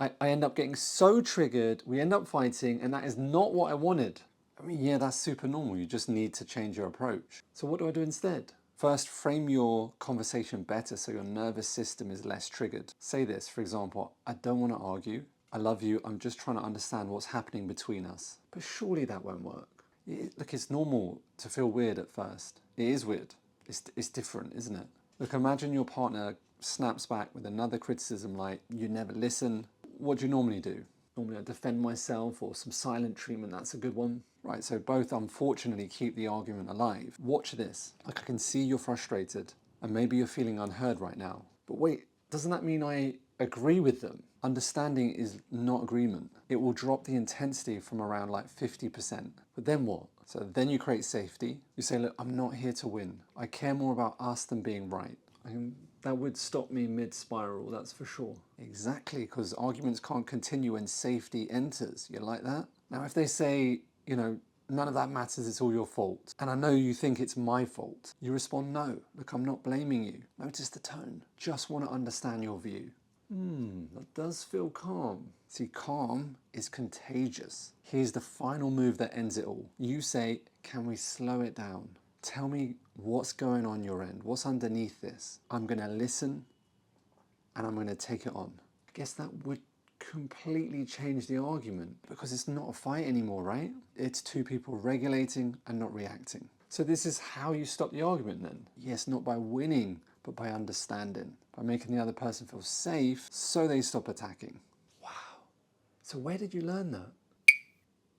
I end up getting so triggered, we end up fighting, and that is not what I wanted. I mean, yeah, that's super normal. You just need to change your approach. So what do I do instead? First, frame your conversation better so your nervous system is less triggered. Say this, for example, I don't want to argue. I love you. I'm just trying to understand what's happening between us. But surely that won't work. Look, it's normal to feel weird at first. It is weird. It's different, isn't it? Look, imagine your partner snaps back with another criticism like, you never listen. What do you normally do? Normally I defend myself, or some silent treatment, that's a good one. Right, so both unfortunately keep the argument alive. Watch this. Like, I can see you're frustrated and maybe you're feeling unheard right now. But wait, doesn't that mean I agree with them? Understanding is not agreement. It will drop the intensity from around like 50%. But then what? So then you create safety. You say, look, I'm not here to win. I care more about us than being right. That would stop me mid-spiral, that's for sure. Exactly, because arguments can't continue when safety enters. You like that? Now, if they say, none of that matters, it's all your fault, and I know you think it's my fault, you respond, no, look, I'm not blaming you. Notice the tone. Just want to understand your view. That does feel calm. See, calm is contagious. Here's the final move that ends it all. You say, can we slow it down? Tell me what's going on your end. What's underneath this? I'm going to listen and I'm going to take it on. I guess that would completely change the argument because it's not a fight anymore, right? It's two people regulating and not reacting. So this is how you stop the argument then. Yes, not by winning, but by understanding, by making the other person feel safe so they stop attacking. Wow. So where did you learn that?